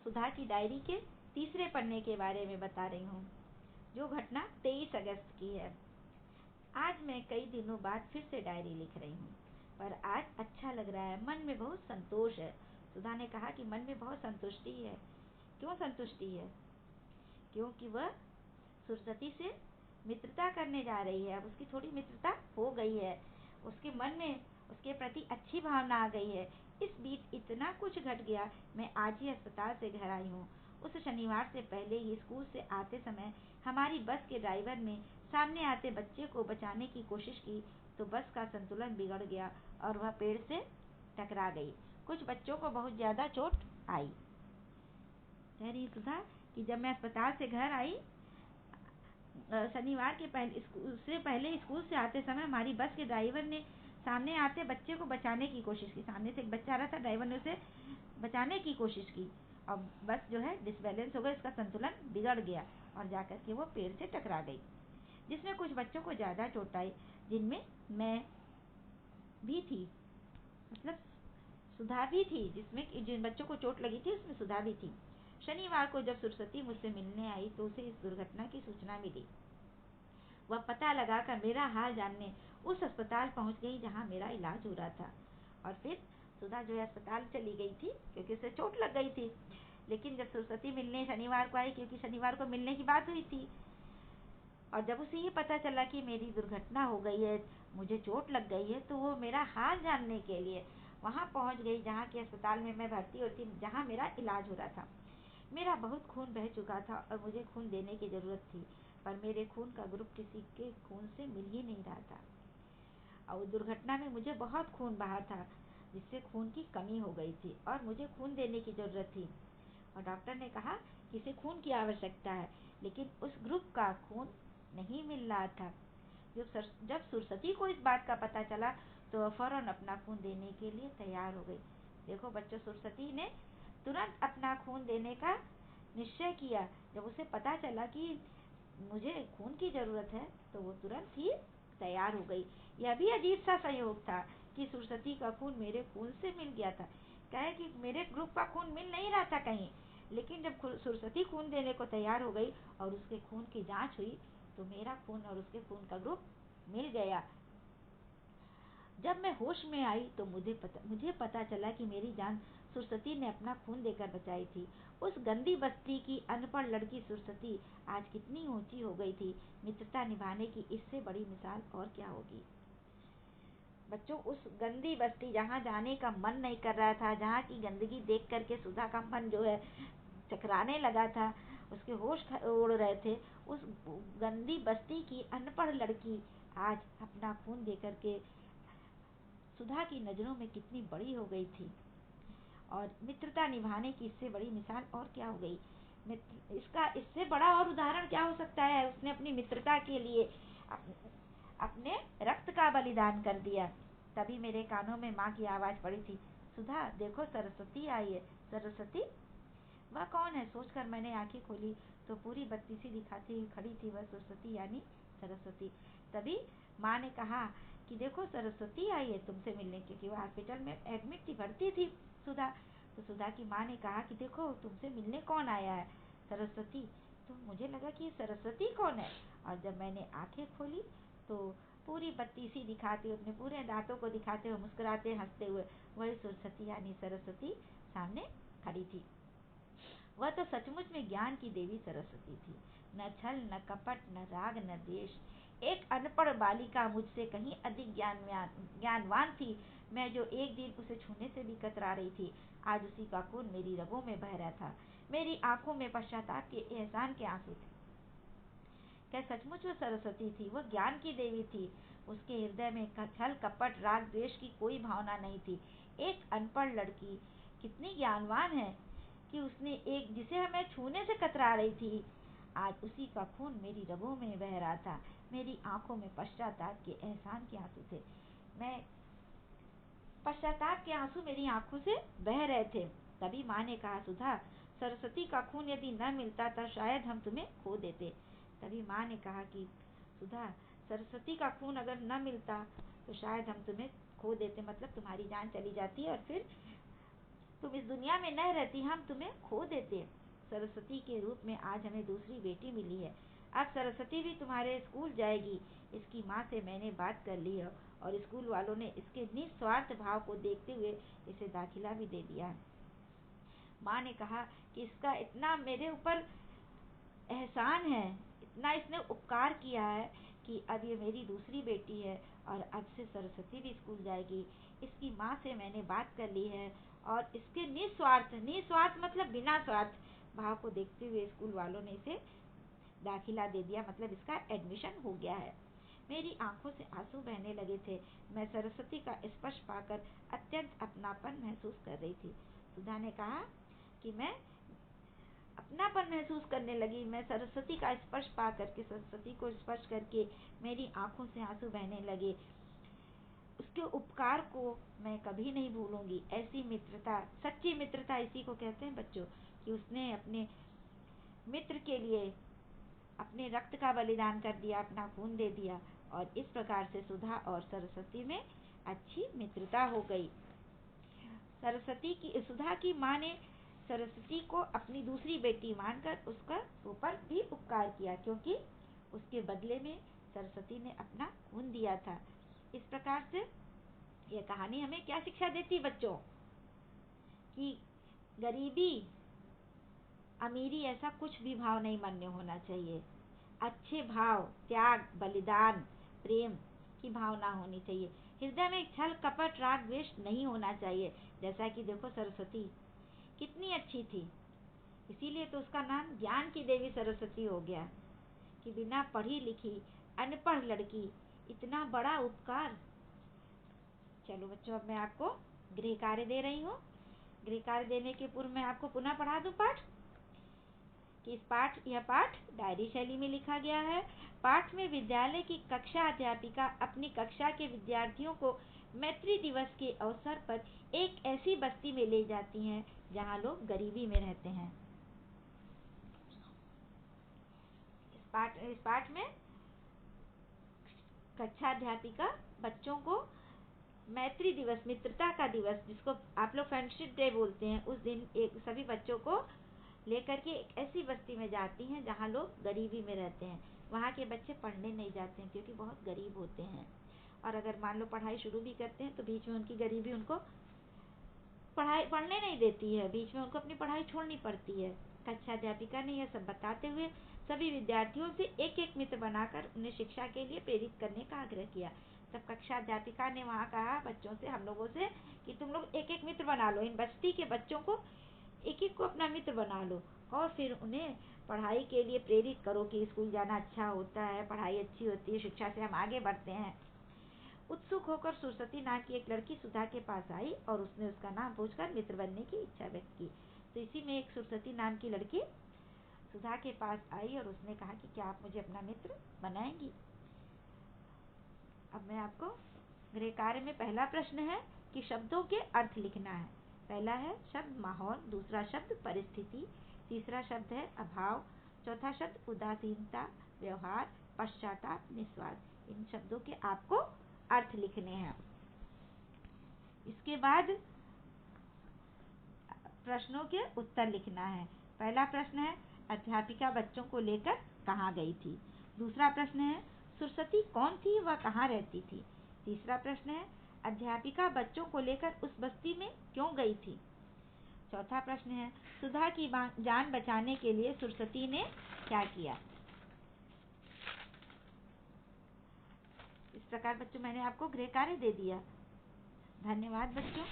सुधा की डायरी के तीसरे पन्ने के बारे में बता रही हूँ, जो घटना 23 अगस्त की है। आज मैं कई दिनों बाद फिर से डायरी लिख रही हूँ, पर आज अच्छा लग रहा है, मन में बहुत संतोष है। सुधा ने कहा कि मन में बहुत संतुष्टि है। क्यों संतुष्टि है? क्योंकि वह सरस्वती से मित्रता करने जा रही है। अब उसकी थोड़ी मित्रता हो गई है, उसके मन में उसके प्रति अच्छी भावना आ गई है। इस बीच इतना कुछ घट गया। मैं आज ही अस्पताल से घर आई हूँ। उस शनिवार से पहले ही स्कूल से आते समय हमारी बस के ड्राइवर ने सामने आते बच्चे को बचाने की कोशिश की तो बस का संतुलन बिगड़ गया और वह पेड़ से टकरा गई। कुछ बच्चों को बहुत ज्यादा चोट आई। कह रही सुधा कि जब मैं अस्पताल से घर आई शनिवार के पहले स्कूल से आते समय हमारी बस के ड्राइवर ने सामने आते बच्चे को बचाने की कोशिश की। सामने से एक बच्चा आ रहा था, ड्राइवर ने उसे बचाने की कोशिश की और बस जो है डिसबैलेंस हो गई, उसका संतुलन बिगड़ गया और जाकर के वो पेड़ से टकरा गई, जिसमें कुछ बच्चों को ज्यादा चोट आई, जिनमें मैं भी थी, मतलब सुधा भी थी। जिन बच्चों को चोट लगी थी उसमें सुधा भी थी। शनिवार को जब सरस्वती मुझसे मिलने आई तो उसे इस दुर्घटना की सूचना मिली। वह पता लगाकर मेरा हाल जानने उस अस्पताल पहुंच गई जहां मेरा इलाज हो रहा था। और फिर सुधा जो है अस्पताल चली गई थी क्योंकि उसे चोट लग गई थी। लेकिन जब सरस्वती मिलने शनिवार को आई, क्योंकि शनिवार को मिलने की बात हुई थी, और जब उसे ये पता चला कि मेरी दुर्घटना हो गई है, मुझे चोट लग गई है, तो वो मेरा हाल जानने के लिए वहां पहुंच गई जहाँ के अस्पताल में मैं भर्ती होती, जहाँ मेरा इलाज हो रहा था। मेरा बहुत खून बह चुका था और मुझे खून देने की जरूरत थी, पर मेरे खून का ग्रुप किसी के खून से मिल ही नहीं रहा था और दुर्घटना में मुझे बहुत खून बहा था, जिससे खून की कमी हो गई थी और मुझे खून देने की जरूरत थी। और डॉक्टर ने कहा कि इसे खून की आवश्यकता है, लेकिन उस ग्रुप का खून नहीं मिल रहा था। जब सरस्वती को इस बात का पता चला तो वह फौरन अपना खून देने के लिए तैयार हो गई। देखो बच्चों, सरस्वती ने तुरंत अपना खून देने का निश्चय किया। जब उसे पता चला कि मुझे खून की जरूरत है तो वो तुरंत ही तैयार हो गई। यह भी अजीब सा संयोग था कि सरस्वती का खून मेरे खून से मिल गया था। कहे कि मेरे ग्रुप का खून मिल नहीं रहा था कहीं, लेकिन जब सरस्वती खून देने को तैयार हो गई और उसके खून की जांच हुई तो मेरा खून और उसके खून का ग्रुप मिल गया। जब मैं होश में आई तो मुझे पता चला कि मेरी जान सरस्वती ने अपना खून देकर बचाई थी। उस गंदी बस्ती की अनपढ़ लड़की सरस्वती आज कितनी ऊंची हो गई थी। मित्रता निभाने की इससे बड़ी मिसाल और क्या होगी। बच्चों, उस गंदी बस्ती जहाँ जाने का मन नहीं कर रहा था, जहाँ की गंदगी देख करके सुधा का मन जो है चकराने लगा था, उसके होश उड़ रहे थे, उस गंदी बस्ती की अनपढ़ लड़की आज अपना खून दे करके सुधा की नजरों में कितनी बड़ी हो गई थी। और मित्रता निभाने की इससे बड़ी मिसाल और क्या हो गई। इससे बड़ा और उदाहरण क्या हो सकता है। उसने अपनी मित्रता के लिए अपने रक्त का बलिदान कर दिया। तभी मेरे कानों में माँ की आवाज पड़ी थी, सुधा देखो सरस्वती आई है। सरस्वती? वह कौन है? सोचकर मैंने आंखें खोली तो पूरी बत्तीसी दिखाती हुई खड़ी थी वह सरस्वती, यानी सरस्वती। तभी माँ ने कहा कि देखो सरस्वती आई है तुमसे मिलने, क्योंकि वो हॉस्पिटल में एडमिट थी, भर्ती थी सुधा। तो सुधा की माँ ने कहा कि देखो तुमसे मिलने कौन आया है, सरस्वती। तो मुझे लगा कि सरस्वती कौन है, और जब मैंने आंखें खोली तो पूरी बत्तीसी दिखाते हुए, अपने पूरे दांतों को दिखाते हुए, मुस्कुराते हंसते हुए वही सरस्वती यानी सरस्वती सामने खड़ी थी। वह तो सचमुच में ज्ञान की देवी सरस्वती थी। न छल, न कपट, न राग, न द्वेष। एक अनपढ़ बालिका मुझसे कहीं अधिक ज्ञानवान थी। मैं जो एक दिन उसे छूने से भी कतरा रही थी, आज उसी का खून मेरी रगों में बह रहा था। मेरी आंखों में पश्चाताप के एहसान के आंसू थे। क्या सचमुच वो सरस्वती थी? वो ज्ञान की देवी थी। उसके हृदय में छल, कपट, राग, द्वेष की कोई भावना नहीं थी। एक अनपढ़ लड़की कितनी ज्ञानवान है कि उसने एक जिसे मैं छूने से कतरा रही थी, आज उसी का खून मेरी रगों में बह रहा था। मेरी आंखों में पश्चाताप के एहसान के आंसू थे। पश्चाताप के आंसू मेरी आंखों से बह रहे थे। तभी माँ ने कहा, सुधा सरस्वती का खून यदि न मिलता तो शायद हम तुम्हें खो देते। तभी माँ ने कहा कि सुधा सरस्वती का खून अगर न मिलता तो शायद हम तुम्हें खो देते, मतलब तुम्हारी जान चली जाती और फिर तुम इस दुनिया में न रहती, हम तुम्हें खो देते। सरस्वती के रूप में आज हमें दूसरी बेटी मिली है। अब सरस्वती भी तुम्हारे स्कूल जाएगी। इसकी माँ से मैंने बात कर ली है और स्कूल वालों ने इसके निस्वार्थ भाव को देखते हुए इसे दाखिला भी दे दिया है। माँ ने कहा कि इसका इतना मेरे ऊपर एहसान है, इतना इसने उपकार किया है कि अब ये मेरी दूसरी बेटी है और अब से सरस्वती भी स्कूल जाएगी। इसकी माँ से मैंने बात कर ली है और इसके निस्वार्थ मतलब बिना स्वार्थ भाव को देखते हुए स्कूल वालों ने इसे दाखिला दे दिया, मतलब इसका एडमिशन हो गया है। मेरी आंखों से आंसू बहने लगे थे। मैं सरस्वती का स्पर्श पाकर अत्यंत अपनापन महसूस कर रही थी। सुधा ने कहा कि मैं अपनापन महसूस करने लगी। मैं सरस्वती का स्पर्श पा करके, सरस्वती को स्पर्श करके मेरी आंखों से आंसू बहने लगे। उसके उपकार को मैं कभी नहीं भूलूंगी। ऐसी मित्रता, सच्ची मित्रता इसी को कहते हैं बच्चों, कि उसने अपने मित्र के लिए अपने रक्त का बलिदान कर दिया, अपना खून दे दिया और इस प्रकार से सुधा और सरस्वती में अच्छी मित्रता हो गई। सुधा की माँ ने सरस्वती को अपनी दूसरी बेटी मानकर उसका ऊपर भी उपकार किया, क्योंकि उसके बदले में सरस्वती ने अपना खून दिया था। इस प्रकार से यह कहानी हमें क्या शिक्षा देती बच्चों, कि गरीबी अमीरी ऐसा कुछ भी भाव नहीं मान्य होना चाहिए। अच्छे भाव, त्याग, बलिदान, प्रेम की भावना होनी चाहिए। हृदय में छल, कपट, राग, द्वेष नहीं होना चाहिए। जैसा कि देखो सरस्वती कितनी अच्छी थी, इसीलिए तो उसका नाम ज्ञान की देवी सरस्वती हो गया, कि बिना पढ़ी लिखी अनपढ़ लड़की, इतना बड़ा उपकार। चलो बच्चों, अब मैं आपको गृह कार्य दे रही हूँ। गृह कार्य देने के पूर्व मैं आपको पुनः पढ़ा दूं पाठ, कि यह पाठ डायरी शैली में लिखा गया है। पाठ में विद्यालय की कक्षा अध्यापिका अपनी कक्षा के विद्यार्थियों को मैत्री दिवस के अवसर पर एक ऐसी बस्ती में ले जाती हैं जहां लोग गरीबी में रहते हैं। इस पाठ में कक्षा अध्यापिका बच्चों को मैत्री दिवस, मित्रता का दिवस, जिसको आप लोग फ्रेंडशिप डे बोलते हैं, उस दिन एक सभी बच्चों को लेकर के एक ऐसी बस्ती में जाती हैं जहाँ लोग गरीबी में रहते हैं। वहाँ के बच्चे पढ़ने नहीं जाते हैं क्योंकि बहुत गरीब होते हैं, और अगर मान लो पढ़ाई शुरू भी करते हैं तो बीच में उनकी गरीबी उनको पढ़ने नहीं देती है, बीच में उनको अपनी पढ़ाई छोड़नी पड़ती है। कक्षा अध्यापिका ने यह सब बताते हुए सभी विद्यार्थियों से एक एक मित्र बनाकर उन्हें शिक्षा के लिए प्रेरित करने का आग्रह किया। तब कक्षा अध्यापिका ने वहाँ कहा बच्चों से, हम लोगों से, कि तुम लोग एक एक मित्र बना लो, इन बस्ती के बच्चों को एक एक को अपना मित्र बना लो और फिर उन्हें पढ़ाई के लिए प्रेरित करो कि स्कूल जाना अच्छा होता है, पढ़ाई अच्छी होती है, शिक्षा से हम आगे बढ़ते हैं। उत्सुक होकर सरस्वती नाम की एक लड़की सुधा के पास आई और उसने उसका नाम पूछकर मित्र बनने की इच्छा व्यक्त की। तो इसी में एक सरस्वती नाम की लड़की सुधा के पास आई और उसने कहा कि क्या आप मुझे अपना मित्र बनाएंगी। अब मैं आपको गृह कार्य में पहला प्रश्न है कि शब्दों के अर्थ लिखना है। पहला है शब्द माहौल, दूसरा शब्द परिस्थिति, तीसरा शब्द है अभाव, चौथा शब्द उदासीनता, व्यवहार, पश्चाताप, निस्वार्थ। इन शब्दों के आपको अर्थ लिखने हैं। इसके बाद प्रश्नों के उत्तर लिखना है। पहला प्रश्न है अध्यापिका बच्चों को लेकर कहाँ गई थी। दूसरा प्रश्न है सरस्वती कौन थी, वह कहाँ रहती थी। तीसरा प्रश्न है अध्यापिका बच्चों को लेकर उस बस्ती में क्यों गई थी। चौथा प्रश्न है सुधा की जान बचाने के लिए सरस्वती ने क्या किया। इस प्रकार बच्चों मैंने आपको गृह कार्य दे दिया। धन्यवाद बच्चों।